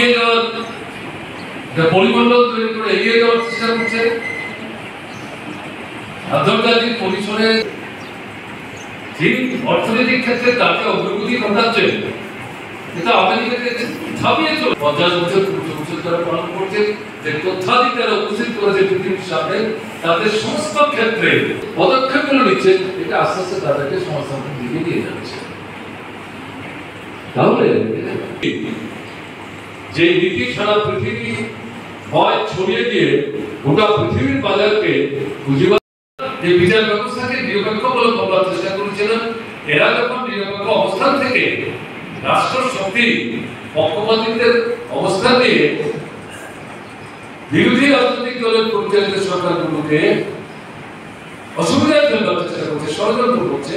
ছাপিয়ে যাওয়ার পরিমণ্ডল তৈরি করে এগিয়ে যাওয়ার চেষ্টা করছে। আন্তর্জাতিক পরিসরে যিনি অর্থনৈতিক ক্ষেত্রে তাকে অগ্রগতি ঘটাচ্ছেন, এটা আমেরিকাকে ছাপিয়ে চলে 50 বছর 50 বছর তারা পালন করছে। যে তথ্যাদি তারা উপস্থিত করেছে পৃথিবীর সামনে, তাদের সমস্ত ক্ষেত্রে পদক্ষেপগুলো নিচ্ছে, এটা আস্তে আস্তে তাদেরকে সমাজতন্ত্রের দিকে নিয়ে যাচ্ছে। তাহলে যে নীতি সারা পৃথিবী ভয় ছড়িয়ে দিয়ে গোটা পৃথিবীর বাজারকে পুঁজিবাদ এই বিচার ব্যবস্থাকে নিরপেক্ষ বলে বলার চেষ্টা করেছিলেন, এরা যখন নিরপেক্ষ অবস্থান থেকে রাষ্ট্র শক্তি পক্ষপাতিত্বের অবস্থান নিয়ে বিরোধী রাজনৈতিক দলের পরিচালিত সরকারগুলোকে অসুবিধায় ফেলবার চেষ্টা করছে, ষড়যন্ত্র করছে,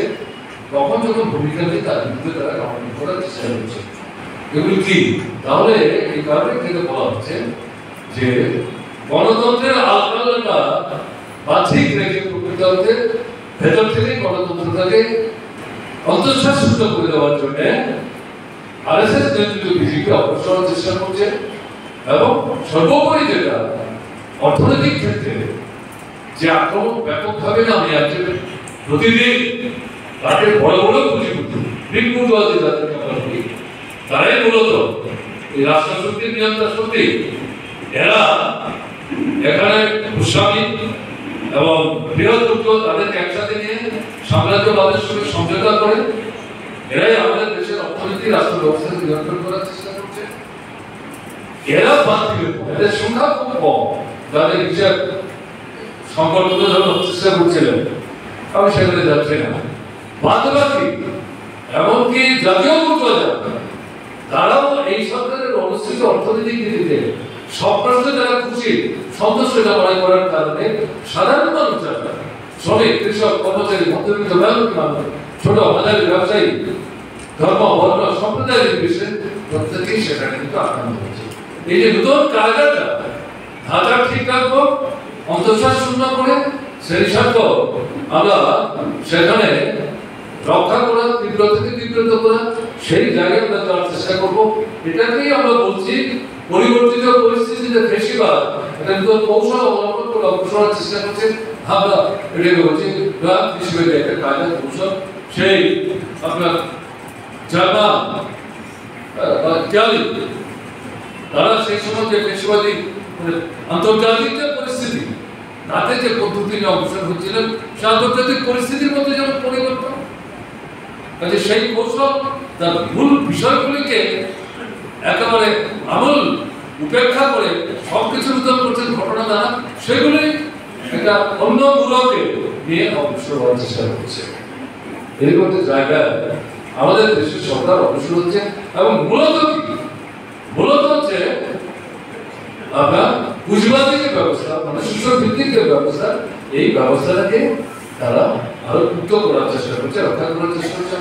তখন যখন ভূমিকা দিয়ে তার বিরুদ্ধে তারা কমেন্ট করার চেষ্টা করছে। এগুলি কি? তাহলে এই কারণে থেকে বলা হচ্ছে যে গণতন্ত্রের আলগাটা বাহ্যিক রেখে প্রকৃত অর্থে ভেতর থেকে গণতন্ত্রটাকে অন্তঃশ্বাস শুদ্ধ করে দেওয়ার জন্য আরএসএস নেতৃত্ব বিজেপি অগ্রসর চেষ্টা করছে, এবং সর্বোপরি যেটা অর্থনৈতিক ক্ষেত্রে যে আক্রমণ ব্যাপকভাবে নামে আসছে, প্রতিদিন তাদের বড় বড় পুঁজিপতি বিপুলবাদী যাদের কথা বলি, তারাই মূলত এই রাষ্ট্র শক্তির নিয়ন্ত্রণ শক্তি। এরা এখানে ভূস্বামী এবং বৃহৎ তাদেরকে একসাথে নিয়ে সাম্রাজ্যবাদের সঙ্গে সমঝোতা করে এরাই আমাদের দেশের অর্থনীতি রাষ্ট্র ব্যবস্থাকে নিয়ন্ত্রণ করার চেষ্টা করছে। এরা বাদ দিলে এদের সংখ্যা খুব কম, যাদের হিসাব সংকল্প যখন চেষ্টা করছিলেন, আমি সেখানে যাচ্ছি না। বাদবাকি এমনকি জাতীয় পর্যায়ে তারাও এই সরকারের অনুষ্ঠিত অর্থনৈতিক নীতিতে সবরাষ্ট্রে যারা খুশি সন্তুষ্ট মনে করার কারণে সাধারণ মানুষ যারা শ্রমিক, কৃষক, কর্মচারী, মধ্যবিত্ত ব্যবসায়ী মানুষ, ছোট মাঝারি ব্যবসায়ী, ধর্ম, বর্ণ, সম্প্রদায়ের বিষয়ে প্রত্যেকেই সেখানে কিন্তু আক্রান্ত হচ্ছে। এই যে নতুন কায়দাটা ধাঁধা ঠিক রাখবো, অন্তঃশ্বাস শূন্য করে সেই স্বার্থ আমরা সেখানে রক্ষা করা, তীব্র থেকে তীব্রত করা, সেই জায়গায় আমরা যাওয়ার চেষ্টা করবো। এটাকেই আমরা বলছি পরিবর্তিত পরিস্থিতিতে বেশিরভাগ এটা নতুন কৌশল অবলম্বন করে অগ্রসর চেষ্টা করছে। আমরা এটাকে বলছি হিসেবে একটা কায়দা কৌশল। সেই আপনার জার্মান ইতালি তারা সেই সময় যে পেশাবাদী আন্তর্জাতিক যে পরিস্থিতি, তাতে যে পদ্ধতি নিয়ে অগ্রসর হচ্ছিলেন, সে আন্তর্জাতিক পরিস্থিতির মধ্যে যেমন পরিবর্তন, কাজে সেই কৌশল তার মূল বিষয়গুলিকে একেবারে আমূল উপেক্ষা করে সবকিছু নূতন করছেন ঘটনা দ্বারা, সেগুলি একটা অন্য মূলকে নিয়ে অগ্রসর হওয়ার চেষ্টা করছে। এর মধ্যে জায়গায় আমাদের দেশের সরকার অগ্রসর হচ্ছে, এবং মূলত হচ্ছে আপনার পুঁজিবাদী যে ব্যবস্থা, মানে শোষণ ভিত্তিক যে ব্যবস্থা, এই ব্যবস্থাটাকে তারা আরো মুক্ত করার চেষ্টা করছে, রক্ষা করার চেষ্টা করছে।